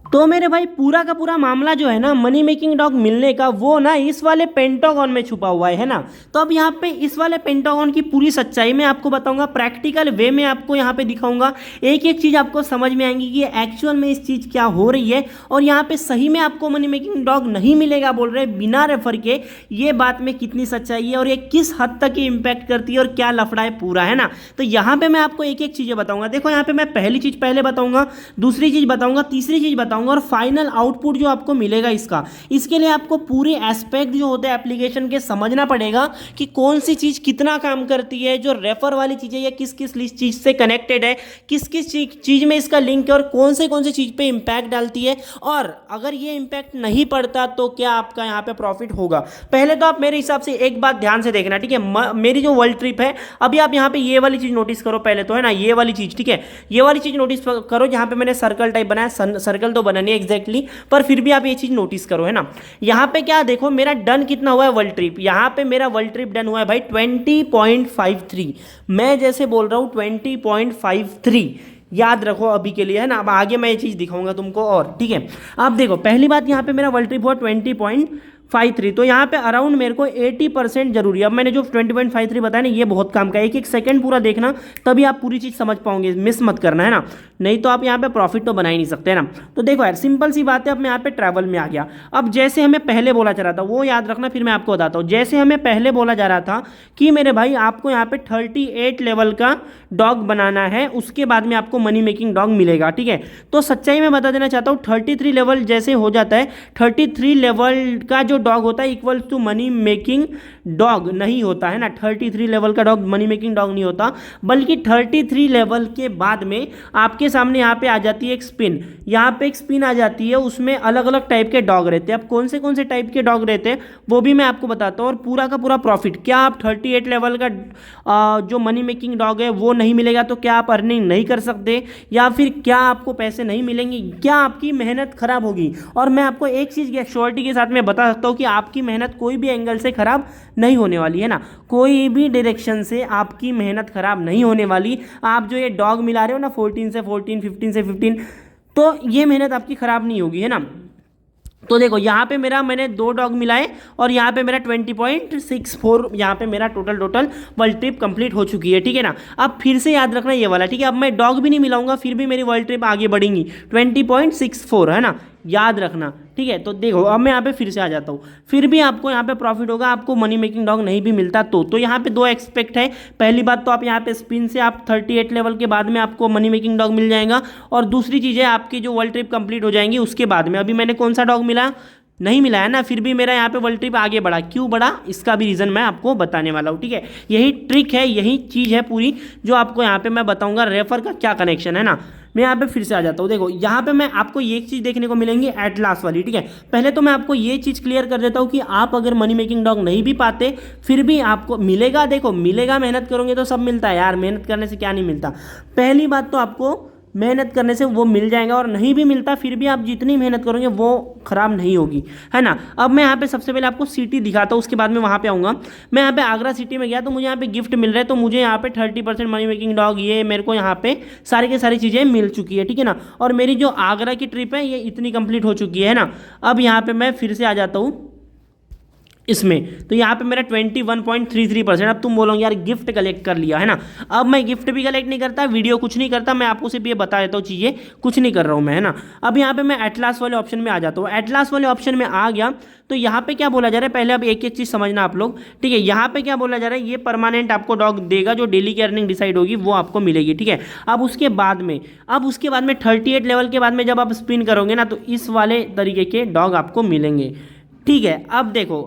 तो मेरे भाई पूरा का पूरा मामला जो है ना मनी मेकिंग डॉग मिलने का, वो ना इस वाले पेंटागन में छुपा हुआ है ना। तो अब यहाँ पे इस वाले पेंटागन की पूरी सच्चाई मैं आपको बताऊंगा, प्रैक्टिकल वे में आपको यहाँ पे दिखाऊंगा। एक एक चीज़ आपको समझ में आएंगी कि एक्चुअल में इस चीज़ क्या हो रही है, और यहाँ पे सही में आपको मनी मेकिंग डॉग नहीं मिलेगा बोल रहे बिना रेफर के। ये बात में कितनी सच्चाई है और ये किस हद तक ये इम्पैक्ट करती है और क्या लफड़ा है पूरा, है ना। तो यहाँ पे मैं आपको एक एक चीज़ें बताऊंगा। देखो यहाँ पे मैं पहली चीज़ पहले बताऊंगा, दूसरी चीज़ बताऊंगा, तीसरी चीज़ बताऊंगा, और फाइनल आउटपुट जो आपको मिलेगा इसका। इसके लिए आपको पूरे एस्पेक्ट जो होते हैं एप्लीकेशन के समझना पड़ेगा कि कौन सी चीज़ कितना काम करती है, जो रेफर वाली चीज़ है ये किस किस चीज़ से कनेक्टेड है, किस किस चीज़ में इसका लिंक है, और कौन से चीज़ पे इम्पैक्ट डालती है, और अगर ये इम्पैक्ट नहीं पड़ता तो क्या आपका यहाँ पे प्रॉफिट होगा। पहले तो आप मेरे हिसाब से एक बात ध्यान से देखना, ठीक है। मेरी जो वर्ल्ड ट्रिप है, अभी आप यहाँ पे ये वाली चीज़ नोटिस करो पहले तो, है ना, ये वाली चीज़, ठीक है। ये वाली चीज़ नोटिस करो जहाँ पे मैंने सर्कल टाइप बनाया, सर्कल तो बना नहीं एग्जैक्टली, पर फिर भी आप ये चीज़ नोटिस करो, है ना। यहाँ पे क्या देखो मेरा डन कितना हुआ है वर्ल्ड ट्रिप, यहाँ पे मेरा वर्ल्ड ट्रिप डन हुआ है भाई 20.53। मैं जैसे बोल रहा हूँ 20.53, याद रखो अभी के लिए, है ना। अब आगे मैं ये चीज़ दिखाऊंगा तुमको और, ठीक है। अब देखो पहली बात, यहाँ पे मेरा वर्ल्ड ट्रिप हुआ 20.53, तो यहाँ पे अराउंड मेरे को 80% जरूरी है। अब मैंने जो 20.53 बताया ना, ये बहुत काम का है। एक एक सेकंड पूरा देखना, तभी आप पूरी चीज़ समझ पाओगे, मिस मत करना, है ना। नहीं तो आप यहाँ पे प्रॉफिट तो बना ही नहीं सकते, है ना। तो देखो यार सिंपल सी बात है, अब मैं यहाँ पे ट्रैवल में आ गया। अब जैसे हमें पहले बोला जा रहा था वो याद रखना, फिर मैं आपको बताता हूँ। जैसे हमें पहले बोला जा रहा था कि मेरे भाई आपको यहाँ पे 38 लेवल का डॉग बनाना है, उसके बाद में आपको मनी मेकिंग डॉग मिलेगा, ठीक है। तो सच्चाई में बता देना चाहता हूँ, 33 लेवल जैसे हो जाता है, 33 लेवल का जो डॉग होता है equal to money making dog नहीं होता, है ना। 33 लेवल का डॉग मनी मेकिंग डॉग नहीं होता, बल्कि 33 लेवल के बाद में आपके सामने यहाँ पे आ जाती है एक स्पिन। यहाँ पे एक स्पिन आ जाती है, उसमें अलग अलग टाइप के डॉग रहते हैं। अब कौन से टाइप के डॉग रहते हैं वो भी मैं आपको बताता हूँ, और पूरा का पूरा प्रॉफिट, क्या आप 38 लेवल का जो मनी मेकिंग डॉग है वो नहीं मिलेगा तो क्या आप अर्निंग नहीं कर सकते, या फिर क्या आपको पैसे नहीं मिलेंगे, क्या आपकी मेहनत खराब होगी। और मैं आपको एक चीज़ श्योरिटी के साथ में बता सकता हूँ कि आपकी मेहनत कोई भी एंगल से खराब नहीं होने वाली, है ना। कोई भी डायरेक्शन से आपकी मेहनत खराब नहीं होने वाली। आप जो ये डॉग मिला रहे हो ना 14 से 14, 15 से 15, तो ये मेहनत आपकी खराब नहीं होगी, है ना। तो देखो यहाँ पे मैंने 2 डॉग मिलाए, और यहाँ पे मेरा 20.64 यहाँ पे मेरा टोटल वर्ल्ड ट्रिप कंप्लीट हो चुकी है, ठीक है ना। अब फिर से याद रखना ये वाला, ठीक है। अब मैं डॉग भी नहीं मिलाऊंगा, फिर भी मेरी वर्ल्ड ट्रिप आगे बढ़ेंगी 20.64, है ना, याद रखना, ठीक है। तो देखो अब मैं यहाँ पे फिर से आ जाता हूँ, फिर भी आपको यहाँ पे प्रॉफिट होगा, आपको मनी मेकिंग डॉग नहीं भी मिलता तो यहाँ पे 2 एक्सपेक्ट है। पहली बात तो आप यहाँ पे स्पिन से आप 38 लेवल के बाद में आपको मनी मेकिंग डॉग मिल जाएगा, और दूसरी चीज़ है आपकी जो वर्ल्ड ट्रिप कंप्लीट हो जाएंगी उसके बाद में। अभी मैंने कौन सा डॉग मिला नहीं मिला है ना, फिर भी मेरा यहाँ पे वर्ल्ड ट्रिप आगे बढ़ा। क्यों बढ़ा इसका भी रीज़न मैं आपको बताने वाला हूँ, ठीक है। यही ट्रिक है, यही चीज़ है पूरी जो आपको यहाँ पे मैं बताऊँगा, रेफर का क्या कनेक्शन है ना। मैं यहाँ पे फिर से आ जाता हूँ। देखो यहाँ पे मैं आपको ये चीज़ देखने को मिलेंगी एटलास वाली, ठीक है। पहले तो मैं आपको ये चीज़ क्लियर कर देता हूँ कि आप अगर मनी मेकिंग डॉग नहीं भी पाते फिर भी आपको मिलेगा। देखो मिलेगा, मेहनत करोगे तो सब मिलता है यार, मेहनत करने से क्या नहीं मिलता। पहली बात तो आपको मेहनत करने से वो मिल जाएगा, और नहीं भी मिलता फिर भी आप जितनी मेहनत करोगे वो ख़राब नहीं होगी, है ना। अब मैं यहाँ पे सबसे पहले आपको सिटी दिखाता हूँ, उसके बाद में वहाँ पे आऊँगा। मैं यहाँ पे आगरा सिटी में गया तो मुझे यहाँ पे गिफ्ट मिल रहा है, तो मुझे यहाँ पे 30% मनी मेकिंग डॉग, ये मेरे को यहाँ पे सारी की सारी चीज़ें मिल चुकी है, ठीक है ना। और मेरी जो आगरा की ट्रिप है ये इतनी कंप्लीट हो चुकी है ना। अब यहाँ पर मैं फिर से आ जाता हूँ इसमें, तो यहाँ पे मेरा 21.33%। अब तुम बोलोगे यार गिफ्ट कलेक्ट कर लिया, है ना। अब मैं गिफ्ट भी कलेक्ट नहीं करता, वीडियो कुछ नहीं करता, मैं आपको सिर्फ ये बता देता हूँ चीज़ें, कुछ नहीं कर रहा हूँ मैं, है ना। अब यहाँ पे मैं एटलास वाले ऑप्शन में आ जाता हूँ। एटलास वाले ऑप्शन में आ गया तो यहाँ पे क्या बोला जा रहा है, पहले अब एक एक चीज़ समझना आप लोग, ठीक है। यहाँ पे क्या बोला जा रहा है, ये परमानेंट आपको डॉग देगा, जो डेली की अर्निंग डिसाइड होगी वो आपको मिलेगी, ठीक है। अब उसके बाद में 38 लेवल के बाद में जब आप स्पिन करोगे ना, तो इस वाले तरीके के डॉग आपको मिलेंगे, ठीक है। अब देखो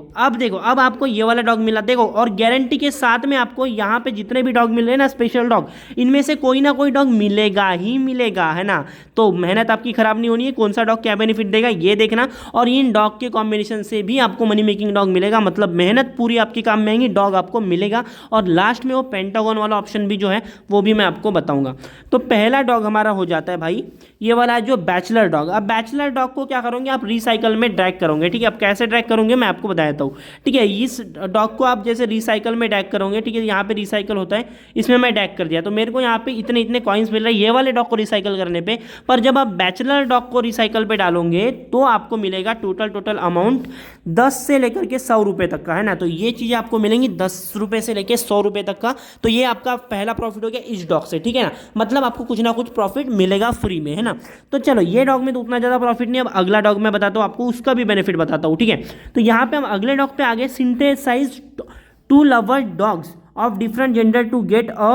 अब आपको ये वाला डॉग मिला, देखो, और गारंटी के साथ में आपको यहाँ पे जितने भी डॉग मिल रहे हैं ना स्पेशल डॉग, इनमें से कोई ना कोई डॉग मिलेगा ही मिलेगा, है ना। तो मेहनत आपकी खराब नहीं होनी है। कौन सा डॉग क्या बेनिफिट देगा ये देखना, और इन डॉग के कॉम्बिनेशन से भी आपको मनी मेकिंग डॉग मिलेगा, मतलब मेहनत पूरी आपकी काम में आएगी, डॉग आपको मिलेगा। और लास्ट में वो पेंटागन वाला ऑप्शन भी जो है वो भी मैं आपको बताऊंगा। तो पहला डॉग हमारा हो जाता है भाई ये वाला जो बैचलर डॉग। अब बैचलर डॉग को क्या करोगे आप, रिसाइकल में ड्रैग करोगे, ठीक है। अब कैसे कैसे ड्रैग करोगे मैं आपको बता देता हूँ, ठीक है। इस डॉग को आप जैसे रिसाइकल में ड्रैग करोगे, ठीक है, यहाँ पे रिसाइकल होता है, इसमें मैं ड्रैग कर दिया तो मेरे को यहाँ पे इतने इतने कॉइन्स मिल रहे हैं ये वाले डॉग को रिसाइकल करने पे। पर जब आप बैचलर डॉग को रिसाइकल पे डालोगे तो आपको मिलेगा टोटल अमाउंट 10 से लेकर के 100 रुपये तक का, है ना। तो ये चीज़ें आपको मिलेंगी 10 रुपये से लेकर 100 रुपये तक का। तो ये आपका पहला प्रॉफिट हो गया इस डॉग से, ठीक है ना। मतलब आपको कुछ ना कुछ प्रॉफिट मिलेगा फ्री में, है ना। तो चलो ये डॉग में तो उतना ज़्यादा प्रॉफिट नहीं, अब अगला डॉग मैं बताता हूँ आपको, उसका भी बेनिफिट बताता हूँ, ठीक है। तो यहाँ पे हम अगले डॉग पे आगे synthesize 2 lover dogs of different gender to get a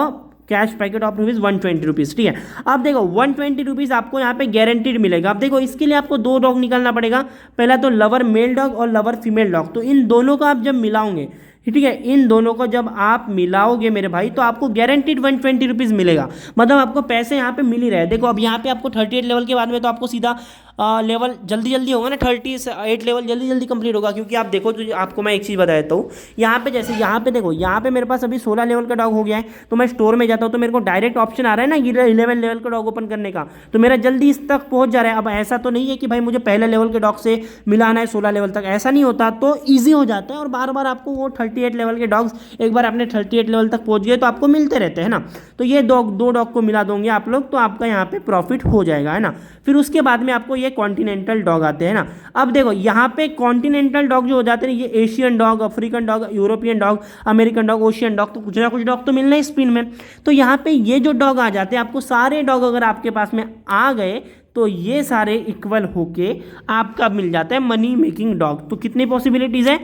cash packet of ₹120, ठीक है। अब देखो ₹120 आपको यहाँ पे गारंटीड मिलेगा। अब देखो इसके लिए आपको 2 डॉग निकालना पड़ेगा, पहला तो लवर मेल डॉग और लवर फीमेल डॉग। तो इन दोनों को आप जब मिलाओगे, ठीक है, इन दोनों को जब आप मिलाओगे मेरे भाई तो आपको गारंटीड ₹120 मिलेगा। मतलब आपको पैसे यहाँ पे मिल ही रहे। देखो अब यहाँ पे आपको 38 लेवल के बाद में तो आपको सीधा लेवल जल्दी जल्दी होगा ना, 38 लेवल जल्दी जल्दी कंप्लीट होगा। क्योंकि आप देखो तो आपको मैं एक चीज़ बता देता हूँ, यहाँ पे जैसे यहाँ पे देखो, यहाँ पे मेरे पास अभी 16 लेवल का डॉग हो गया है। तो मैं स्टोर में जाता हूँ तो मेरे को डायरेक्ट ऑप्शन आ रहा है ना 11 लेवल का डॉग ओपन करने का, तो मेरा जल्दी इस तक पहुँच जा रहा है। अब ऐसा तो नहीं है कि भाई मुझे पहले लेवल के डॉग से मिलाना है 16 लेवल तक, ऐसा नहीं होता। तो ईजी हो जाता है और बार बार आपको वो 38 लेवल के डॉग्स, एक बार आपने 38 लेवल तक पहुँच गए तो आपको मिलते रहते हैं ना। तो ये दो डॉग को मिला दोगे आप लोग तो आपका यहाँ पे प्रॉफिट हो जाएगा, है ना। फिर उसके बाद में आपको ये कॉन्टिनेंटल डॉग आते हैं ना। अब देखो यहाँ पे कॉन्टिनेंटल डॉग जो हो जाते हैं, ये Asian dog, African dog, European dog, American dog, ocean dog, तो कुछ ना कुछ डॉग तो मिलना है स्पिन में। तो यहाँ पे ये जो डॉग आ जाते हैं, आपको सारे डॉग अगर आपके पास में आ गए तो ये सारे इक्वल होके आपका मिल जाता है मनी मेकिंग डॉग। तो कितनी पॉसिबिलिटीज़ है?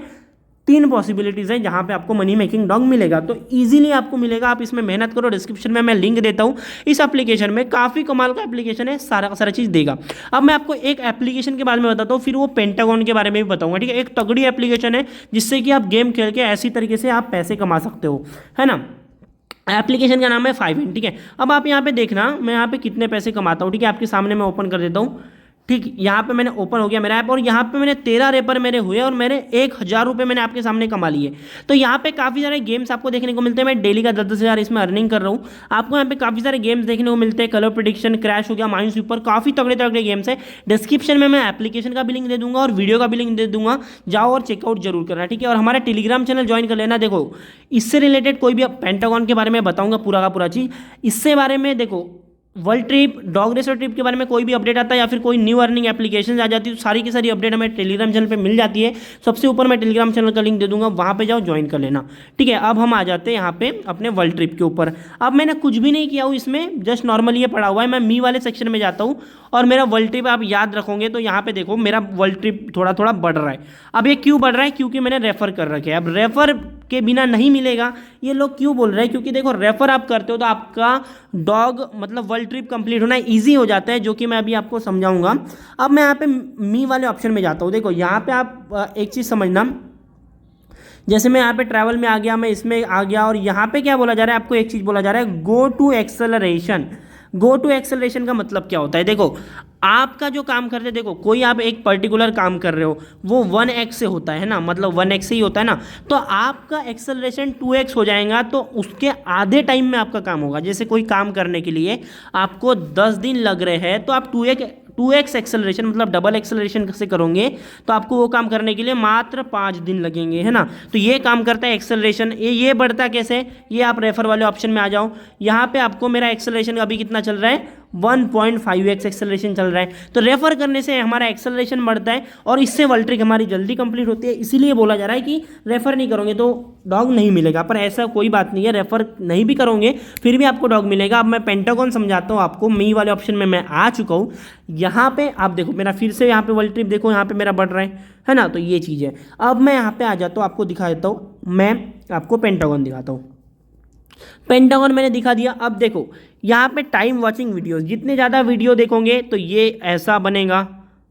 3 पॉसिबिलिटीज़ है जहाँ पे आपको मनी मेकिंग डॉग मिलेगा। तो इजीली आपको मिलेगा, आप इसमें मेहनत करो। डिस्क्रिप्शन में मैं लिंक देता हूँ इस एप्लीकेशन में, काफ़ी कमाल का एप्लीकेशन है, सारा चीज़ देगा। अब मैं आपको एक एप्लीकेशन के बारे में बताता हूँ, फिर वो पेंटागन के बारे में भी बताऊँगा, ठीक है। एक तगड़ी एप्लीकेशन है जिससे कि आप गेम खेल के ऐसी तरीके से आप पैसे कमा सकते हो, है ना। एप्लीकेशन का नाम है 5in, ठीक है। अब आप यहाँ पे देखना मैं यहाँ पे कितने पैसे कमाता हूँ, ठीक है। आपके सामने मैं ओपन कर देता हूँ, ठीक। यहाँ पे मैंने ओपन हो गया मेरा ऐप और यहाँ पे मैंने 13 रेफर मेरे हुए और मेरे 1000 रुपये मैंने आपके सामने कमा लिए। तो यहाँ पे काफ़ी सारे गेम्स आपको देखने को मिलते हैं। मैं डेली का 10-10 हज़ार इसमें अर्निंग कर रहा हूँ। आपको यहाँ पे काफ़ी सारे गेम्स देखने को मिलते हैं, कलर प्रेडिक्शन, क्रैश हो गया, माइंड स्वीपर, काफ़ी तगड़े तगड़े गेम्स है। डिस्क्रिप्शन में मैं एप्लीकेशन का भी लिंक दे दूंगा और वीडियो का भी लिंक दे दूंगा, जाओ और चेकआउट जरूर करना, ठीक है। और हमारा टेलीग्राम चैनल ज्वाइन कर लेना। देखो इससे रिलेटेड कोई भी पेंटागन के बारे में बताऊँगा पूरा का पूरा चीज़, इससे बारे में देखो world trip, dog racer trip के बारे में कोई भी अपडेट आता है या फिर कोई न्यू अर्निंग एप्लीकेशन आ जाती है तो सारी की सारी अपडेट हमें टेलीग्राम चैनल पे मिल जाती है। सबसे ऊपर मैं टेलीग्राम चैनल का लिंक दे दूंगा, वहाँ पे जाओ ज्वाइन कर लेना, ठीक है। अब हम आ जाते हैं यहाँ पे अपने वर्ल्ड ट्रिप के ऊपर। अब मैंने कुछ भी नहीं किया हूँ इसमें, जस्ट नॉर्मली ये पड़ा हुआ है। मैं मी वाले सेक्शन में जाता हूँ और मेरा वर्ल्ड ट्रिप आप याद रखोगे तो यहाँ पे देखो मेरा वर्ल्ड ट्रिप थोड़ा थोड़ा बढ़ रहा है। अब ये क्यों बढ़ रहा है? क्योंकि मैंने रेफर कर रखे हैं। अब रेफर के बिना नहीं मिलेगा, ये लोग क्यों बोल रहे हैं? क्योंकि देखो रेफर आप करते हो तो आपका डॉग मतलब वर्ल्ड ट्रिप कंप्लीट होना ईजी हो जाता है, जो कि मैं अभी आपको समझाऊंगा। अब मैं यहाँ पे मी वाले ऑप्शन में जाता हूँ। देखो यहाँ पे आप एक चीज़ समझना, जैसे मैं यहाँ पे ट्रैवल में आ गया, मैं इसमें आ गया और यहाँ पे क्या बोला जा रहा है, आपको एक चीज़ बोला जा रहा है, go to acceleration. Go to acceleration का मतलब क्या होता है? देखो आपका जो काम करते, देखो कोई आप एक पर्टिकुलर काम कर रहे हो वो 1x से होता है ना, मतलब 1x से ही होता है ना, तो आपका एक्सेलरेशन 2x हो जाएगा। तो उसके आधे टाइम में आपका काम होगा। जैसे कोई काम करने के लिए आपको 10 दिन लग रहे हैं तो आप 2x एक्सेलरेशन मतलब डबल एक्सेलरेशन से करोगे तो आपको वो काम करने के लिए मात्र 5 दिन लगेंगे, है ना। तो ये काम करता है एक्सेलरेशन। ये बढ़ता कैसे? ये आप रेफर वाले ऑप्शन में आ जाओ। यहाँ पे आपको मेरा एक्सेलरेशन अभी कितना चल रहा है? 1.5x एक्सेलरेशन चल रहा है। तो रेफर करने से हमारा एक्सेलरेशन बढ़ता है और इससे वर्ल्ड ट्रिक हमारी जल्दी कंप्लीट होती है। इसीलिए बोला जा रहा है कि रेफर नहीं करोगे तो डॉग नहीं मिलेगा, पर ऐसा कोई बात नहीं है। रेफर नहीं भी करोगे फिर भी आपको डॉग मिलेगा। अब मैं पेंटागन समझाता हूँ आपको। मी वाले ऑप्शन में मैं आ चुका हूँ। यहाँ पे आप देखो मेरा फिर से यहाँ पे वर्ल्ड ट्रिप देखो, यहाँ पे मेरा बढ़ रहा है ना। तो ये चीज़ है। अब मैं यहाँ पे आ जाता हूँ, आपको दिखा देता हूँ। मैं आपको पेंटागन दिखाता हूँ। पेंटागन मैंने दिखा दिया। अब देखो यहाँ पे टाइम वॉचिंग वीडियोस, जितने ज़्यादा वीडियो देखोगे तो ये ऐसा बनेगा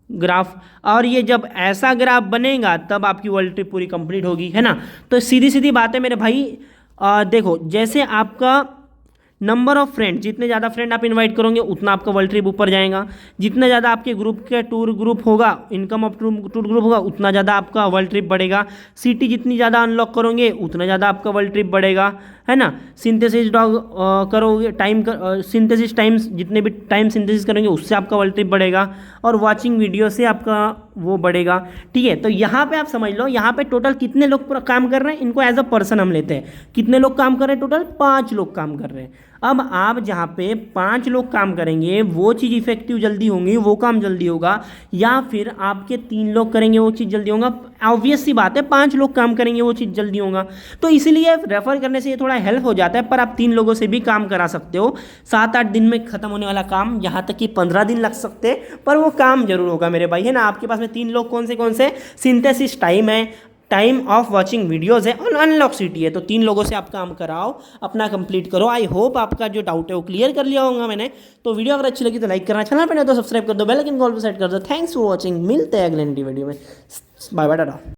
ग्राफ, और ये जब ऐसा ग्राफ बनेगा तब आपकी वर्ल्ड ट्रिप पूरी कंप्लीट होगी, है ना। तो सीधी सीधी बात है मेरे भाई। देखो जैसे आपका नंबर ऑफ फ्रेंड, जितने ज़्यादा फ्रेंड आप इनवाइट करोगे उतना आपका वर्ल्ड ट्रिप ऊपर जाएगा। जितना ज़्यादा आपके ग्रुप के टूर ग्रुप होगा, इनकम ऑफ टूर ग्रुप होगा, उतना ज़्यादा आपका वर्ल्ड ट्रिप बढ़ेगा। सिटी जितनी ज़्यादा अनलॉक करोगे उतना ज़्यादा आपका वर्ल्ड ट्रिप बढ़ेगा, है ना। सिंथेसिस डॉग करोगे, सिंथेसिस टाइम्स, जितने भी टाइम सिंथेसिस करेंगे उससे आपका वर्ल्ड ट्रिप बढ़ेगा। और वॉचिंग वीडियो से आपका वो बढ़ेगा। ठीक है, तो यहाँ पे आप समझ लो, यहाँ पे टोटल कितने लोग काम कर रहे हैं, इनको एज अ पर्सन हम लेते हैं। कितने लोग काम कर रहे हैं, टोटल 5 लोग काम कर रहे हैं। अब आप जहाँ पे 5 लोग काम करेंगे वो चीज़ इफेक्टिव जल्दी होंगी, वो काम जल्दी होगा, या फिर आपके 3 लोग करेंगे वो चीज़ जल्दी होगा। ऑब्वियस सी बात है, 5 लोग काम करेंगे वो चीज़ जल्दी होगा। तो इसलिए रेफर करने से ये थोड़ा हेल्प हो जाता है, पर आप 3 लोगों से भी काम करा सकते हो। 7-8 दिन में ख़त्म होने वाला काम यहाँ तक कि 15 दिन लग सकते हैं, पर वो काम जरूर होगा मेरे भाई, है ना। आपके पास में 3 लोग कौन से सिंथेसिस टाइम है, टाइम ऑफ वॉचिंग वीडियोज़ है और अनलॉक सिटी है। तो 3 लोगों से आप काम कराओ, अपना कंप्लीट करो। आई होप आपका जो डाउट है वो क्लियर कर लिया होगा मैंने। तो वीडियो अगर अच्छी लगी तो लाइक करना, चैनल पर नहीं तो सब्सक्राइब कर दो, बेल आइकन कॉल पर सेट कर दो। थैंक्स फॉर वॉचिंग, मिलते हैं अगले वीडियो में। Bye bye, Tata.